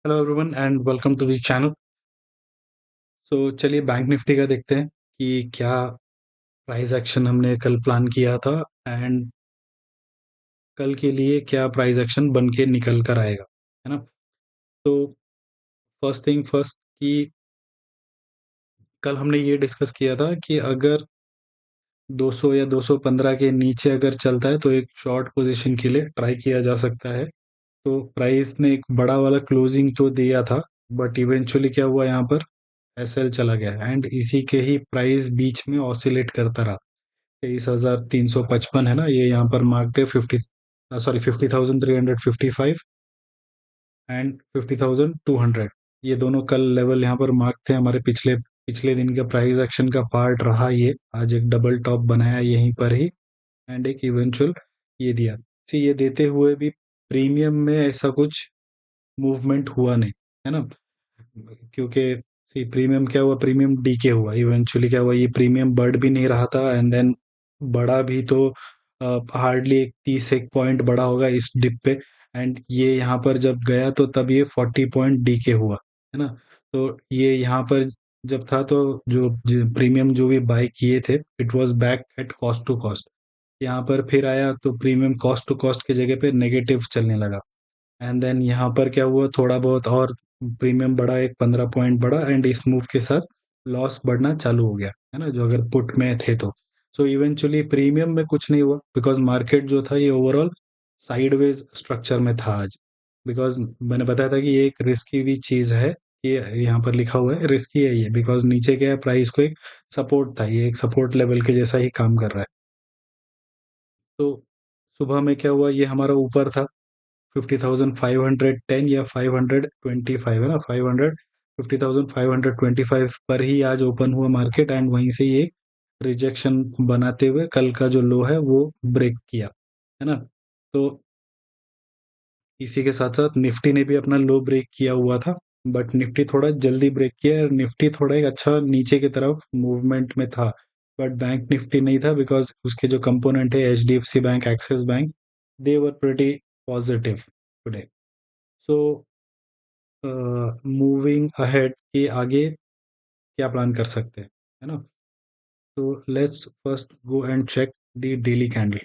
Hello everyone and welcome to the channel. So चलिए bank Nifty का देखते हैं कि क्या प्राइस एक्शन हमने कल प्लान किया था एंड कल के लिए क्या प्राइस एक्शन बन के निकल कर आएगा, है ना। तो फर्स्ट थिंग फर्स्ट कि कल हमने ये डिस्कस किया था कि अगर 200 या 215 के नीचे अगर चलता है तो एक शॉर्ट पोजीशन के लिए ट्राई किया जा सकता है। तो प्राइस ने एक बड़ा वाला क्लोजिंग तो दिया था, बट इवेंचुअली क्या हुआ यहाँ पर एसएल चला गया एंड इसी के ही प्राइस बीच में ऑसिलेट करता रहा। 23,355 है ना, ये यहाँ पर मार्क है 50,355 एंड 50,200। ये दोनों कल लेवल यहाँ पर मार्क थे हमारे पिछले पिछले दिन का प्राइस एक्शन का पार्ट रहा। ये आज एक डबल टॉप बनाया यहीं पर ही एंड एक इवेंचुअल ये दिया। सी ये देते हुए भी प्रीमियम में ऐसा कुछ मूवमेंट हुआ नहीं, है ना। क्योंकि सी प्रीमियम क्या हुआ, प्रीमियम डीके हुआ, इवेंचुअली क्या हुआ, ये प्रीमियम बढ़ भी नहीं रहा था एंड देन बढ़ा भी तो हार्डली एक 30 एक पॉइंट बढ़ा होगा इस डिप पे। एंड ये यहाँ पर जब गया तो तब ये 40 पॉइंट डीके हुआ, है ना। तो ये यहाँ पर जब था तो जो प्रीमियम जो भी बाय किए थे it was back at cost to cost. यहाँ पर फिर आया तो प्रीमियम कॉस्ट टू कॉस्ट की जगह पे नेगेटिव चलने लगा एंड देन यहाँ पर क्या हुआ, थोड़ा बहुत और प्रीमियम बढ़ा, एक 15 पॉइंट बढ़ा एंड इस मूव के साथ लॉस बढ़ना चालू हो गया, है ना, जो अगर पुट में थे तो। सो इवेंचुअली प्रीमियम में कुछ नहीं हुआ बिकॉज मार्केट जो था ये ओवरऑल साइडवेज स्ट्रक्चर में था आज। बिकॉज मैंने बताया था कि ये एक रिस्की भी चीज है, ये यहाँ पर लिखा हुआ है रिस्की है ये, बिकॉज नीचे क्या है प्राइस को एक सपोर्ट था, ये एक सपोर्ट लेवल के जैसा ही काम कर रहा है। तो सुबह में क्या हुआ, ये हमारा ऊपर था 50,510 या 525, है ना, 50,525 पर ही आज ओपन हुआ मार्केट एंड वहीं से ये रिजेक्शन बनाते हुए कल का जो लो है वो ब्रेक किया, है ना। तो इसी के साथ साथ निफ्टी ने भी अपना लो ब्रेक किया हुआ था, बट निफ्टी थोड़ा जल्दी ब्रेक किया और निफ्टी थोड़ा एक अच्छा नीचे की तरफ मूवमेंट में था। बट बैंक निफ्टी नहीं था बिकॉज उसके जो कंपोनेंट है HDFC bank, Axis bank, they were pretty positive today. So moving ahead कि आगे क्या प्लान कर सकते हैं, है ना। तो let's first go and check the daily candle.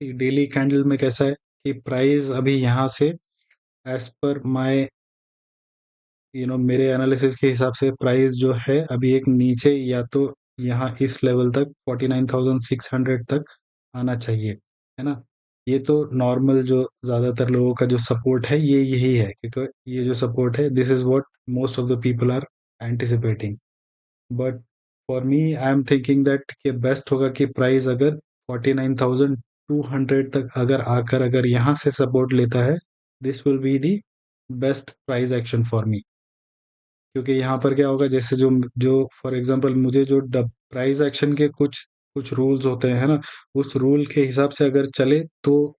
Daily candle में कैसा है कि प्राइस अभी यहाँ से एज पर माय मेरे एनालिसिस के हिसाब से प्राइस जो है अभी एक नीचे या तो यहाँ इस लेवल तक 49,600 तक आना चाहिए, है ना। ये तो नॉर्मल जो ज्यादातर लोगों का जो सपोर्ट है ये यही है, क्योंकि ये जो सपोर्ट है this is what most of the people are anticipating. But for me I am thinking that कि बेस्ट होगा कि प्राइस अगर 49,200 तक अगर आकर अगर यहाँ से सपोर्ट लेता है, this will be the best price action for me. क्योंकि यहाँ पर क्या होगा, जैसे जो जो फॉर एग्जांपल मुझे जो प्राइस एक्शन के कुछ कुछ रूल्स होते हैं, है ना, उस रूल के हिसाब से अगर चले तो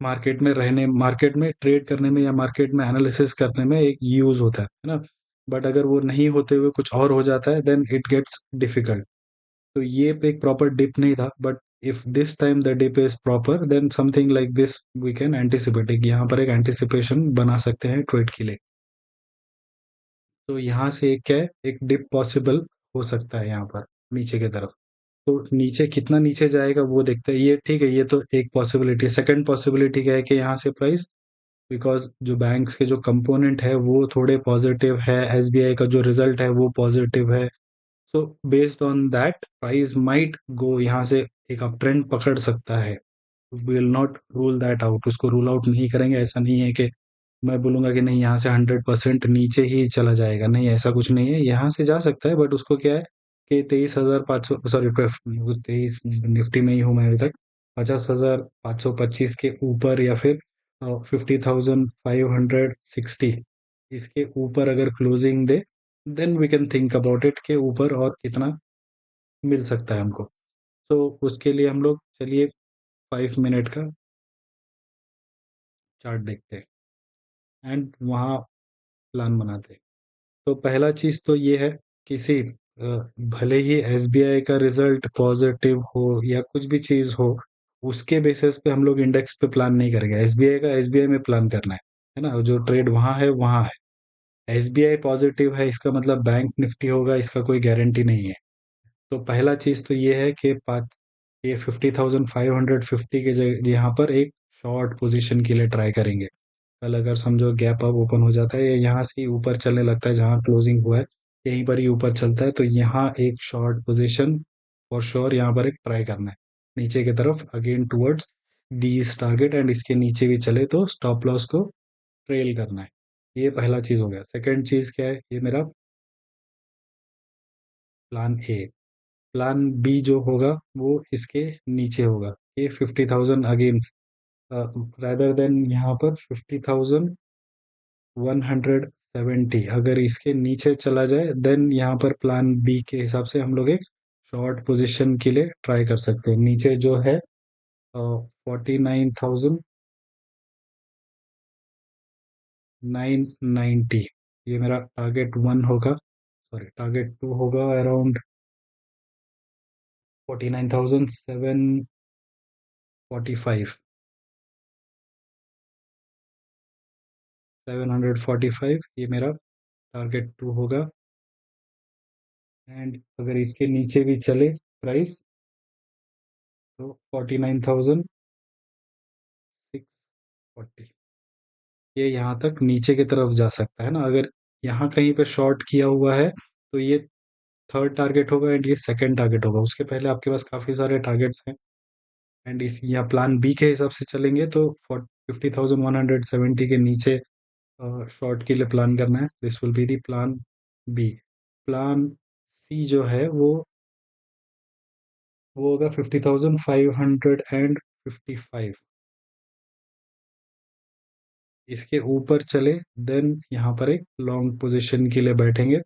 मार्केट में रहने, मार्केट में ट्रेड करने में या मार्केट में एनालिसिस करने में एक यूज होता है ना। बट अगर वो नहीं होते हुए कुछ और हो जाता है देन इट गेट्स डिफिकल्ट। तो ये पे एक प्रॉपर डिप नहीं था, but if this time the dip is proper then something like this we can anticipate, यहाँ पर एक एंटिसिपेशन बना सकते हैं ट्रेड के लिए। तो यहाँ से एक क्या है, एक डिप पॉसिबल हो सकता है यहाँ पर नीचे की तरफ। तो नीचे कितना नीचे जाएगा वो देखते हैं, ये ठीक है, ये तो एक पॉसिबिलिटी है। सेकंड पॉसिबिलिटी क्या है कि यहाँ से प्राइस, बिकॉज जो बैंक्स के जो कंपोनेंट है वो थोड़े पॉजिटिव है, एसबीआई का जो रिजल्ट है वो पॉजिटिव है। So based on that price might go, यहाँ से एक अप ट्रेंड पकड़ सकता है। Will not rule that out, उसको रूल आउट नहीं करेंगे। ऐसा नहीं है कि मैं बोलूंगा कि नहीं यहाँ से 100% नीचे ही चला जाएगा, नहीं ऐसा कुछ नहीं है, यहाँ से जा सकता है। बट उसको क्या है कि 23,500, सॉरी 23 निफ्टी में ही हूँ मैं अभी तक, 50,525 के ऊपर या फिर 50,560 इसके ऊपर अगर क्लोजिंग दे then we can think about it के ऊपर और कितना मिल सकता है हमको। तो उसके लिए हम लोग चलिए 5 मिनट का चार्ट देखते हैं एंड वहाँ प्लान बनाते हैं। तो पहला चीज तो ये है कि सी भले ही एसबीआई का रिजल्ट पॉजिटिव हो या कुछ भी चीज हो, उसके बेसिस पे हम लोग इंडेक्स पे प्लान नहीं करेंगे। एसबीआई का एसबीआई में प्लान करना है ना, जो ट्रेड वहां है वहां है। एसबीआई पॉजिटिव है इसका मतलब बैंक निफ्टी होगा, इसका कोई गारंटी नहीं है। तो पहला चीज तो ये है कि ये 50,550 के जगह यहाँ पर एक शॉर्ट पोजीशन के लिए ट्राई करेंगे। कल अगर समझो गैप अप ओपन हो जाता है या यहाँ से ही ऊपर चलने लगता है, जहाँ क्लोजिंग हुआ है यहीं पर ही ऊपर चलता है, तो यहाँ एक शॉर्ट पोजीशन फॉर श्योर यहाँ पर एक ट्राई करना है नीचे की तरफ, again towards these target, and इसके नीचे भी चले तो स्टॉप लॉस को ट्रेल करना है। ये पहला चीज हो गया। सेकंड चीज क्या है, ये मेरा प्लान ए। प्लान बी जो होगा वो इसके नीचे होगा, ये 50,000 अगेन, रादर देन यहाँ पर 50,170 अगर इसके नीचे चला जाए, देन यहाँ पर प्लान बी के हिसाब से हम लोग एक शॉर्ट पोजीशन के लिए ट्राई कर सकते हैं। नीचे जो है 49,990, ये मेरा टारगेट वन होगा, सॉरी टारगेट टू होगा अराउंड 49,745, 745 ये मेरा टारगेट टू होगा। एंड अगर इसके नीचे भी चले प्राइस तो 49,640, ये यहाँ तक नीचे की तरफ जा सकता है ना। अगर यहाँ कहीं पे शॉर्ट किया हुआ है तो ये थर्ड टारगेट होगा एंड ये सेकंड टारगेट होगा। उसके पहले आपके पास काफ़ी सारे टारगेट्स हैं, एंड इस या प्लान बी के हिसाब से चलेंगे तो 50,170 के नीचे शॉर्ट के लिए प्लान करना है। This will be the plan b. Plan c जो है वो होगा 50,555, इसके ऊपर चले देन यहाँ पर एक लॉन्ग पोजीशन के लिए बैठेंगे।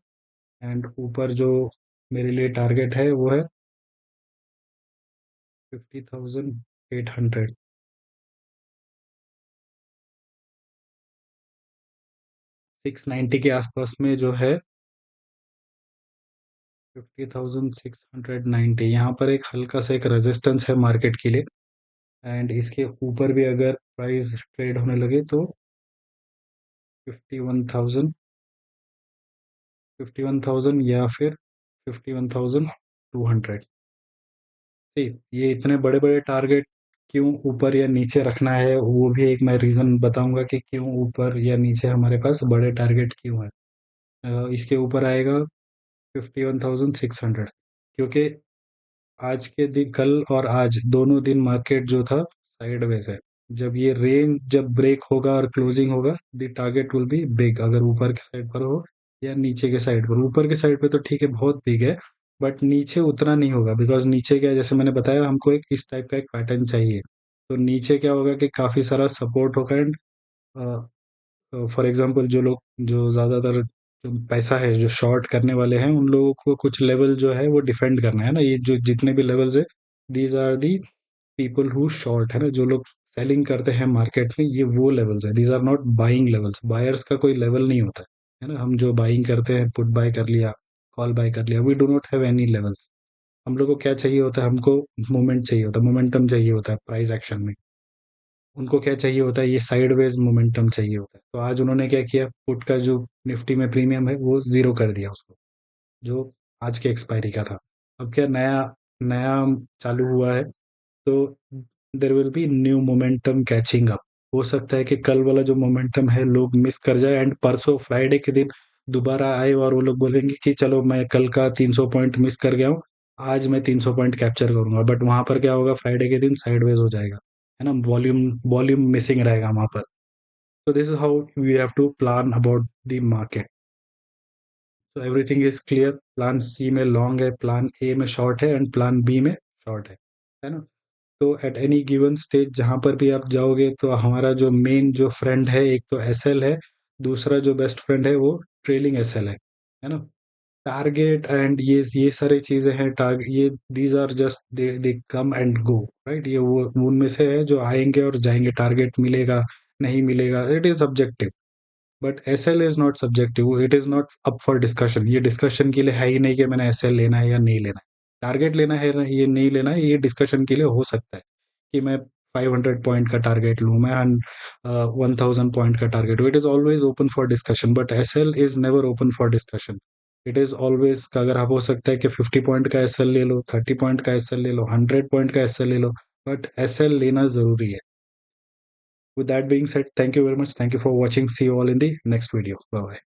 एंड ऊपर जो मेरे लिए टारगेट है वो है 50,800, 690 के आसपास में जो है 50,690, यहाँ पर एक हल्का सा एक रेजिस्टेंस है मार्केट के लिए। एंड इसके ऊपर भी अगर प्राइस ट्रेड होने लगे तो 51,000, 51,000 या फिर 51,200। ये इतने बड़े बड़े टारगेट क्यों ऊपर या नीचे रखना है, वो भी एक मैं रीज़न बताऊंगा कि क्यों ऊपर या नीचे हमारे पास बड़े टारगेट क्यों है। इसके ऊपर आएगा 51,600, क्योंकि आज के दिन, कल और आज दोनों दिन मार्केट जो था साइडवेज है। जब ये रेंज जब ब्रेक होगा और क्लोजिंग होगा, the target will be big, अगर ऊपर के साइड पर हो या नीचे के साइड पर। ऊपर के साइड पे तो ठीक है बहुत बिग है, बट नीचे उतना नहीं होगा, बिकॉज नीचे क्या है, जैसे मैंने बताया हमको एक इस टाइप का एक पैटर्न चाहिए। तो नीचे क्या होगा कि काफी सारा सपोर्ट होगा, एंड फॉर एग्जांपल जो लोग, जो ज़्यादातर जो पैसा है जो शॉर्ट करने वाले हैं, उन लोगों को कुछ लेवल जो है वो डिफेंड करना है ना। ये जो जितने भी लेवल्स है, these are the people who short, है ना, जो लोग सेलिंग करते हैं मार्केट में, ये वो लेवल्स है। These are not buying levels, buyers का कोई लेवल नहीं होता है ना। हम जो बाइंग करते हैं, पुट बाय कर लिया, कॉल बाय कर लिया, we do not have any levels. हम लोग को क्या चाहिए होता है, हमको मोमेंट चाहिए होता है, मोमेंटम चाहिए होता है प्राइस एक्शन में। उनको क्या चाहिए होता है, ये साइडवेज मोमेंटम चाहिए होता है। तो आज उन्होंने क्या किया, पुट का जो निफ्टी में प्रीमियम है वो जीरो कर दिया उसको, जो आज के एक्सपायरी का था। अब क्या नया नया चालू हुआ है, तो there will be new momentum catching up. हो सकता है कि कल वाला जो मोमेंटम है लोग मिस कर जाए, एंड परसों फ्राइडे के दिन दोबारा आए और वो लोग बोलेंगे कि चलो मैं कल का 300 पॉइंट मिस कर गया हूँ, आज मैं 300 पॉइंट कैप्चर करूंगा। बट वहां पर क्या होगा, फ्राइडे के दिन साइडवेज हो जाएगा, है ना, वॉल्यूम वॉल्यूम मिसिंग रहेगा वहां पर। तो this is how we have to plan about the market. तो everything is clear. Plan C में लॉन्ग है, प्लान ए में शॉर्ट है, एंड प्लान बी में शॉर्ट है ना। तो एट एनी गिवन स्टेज जहां पर भी आप जाओगे, तो हमारा जो मेन जो फ्रेंड है, एक तो एस एल है, दूसरा जो बेस्ट फ्रेंड है वो ट्रेलिंग एस एल है ना। टारगेट एंड ये सारी चीजें हैं, टारगेट ये these are just they come and go, right. ये वो उनमें से है जो आएंगे और जाएंगे। टारगेट मिलेगा नहीं मिलेगा, it is subjective. But S L is not subjective, it is not up for discussion. ये डिस्कशन के लिए है ही नहीं कि मैंने एस एल लेना है या नहीं लेना है, टारगेट लेना है ये नहीं लेना है, ये डिस्कशन के लिए हो सकता है कि मैं 500 पॉइंट का टारगेट लूँ, मैं 1000 पॉइंट का टारगेट लूँ। It is always open for discussion, but SL is never open for discussion. It is always, अगर आप हो सकता है कि 50 पॉइंट का एसएल ले लो, 30 पॉइंट का एसएल ले लो, 100 पॉइंट का एसएल ले लो, बट एसएल लेना ज़रूरी है। With that being said, thank you very much. Thank you for watching. See you all in the next video. Bye bye.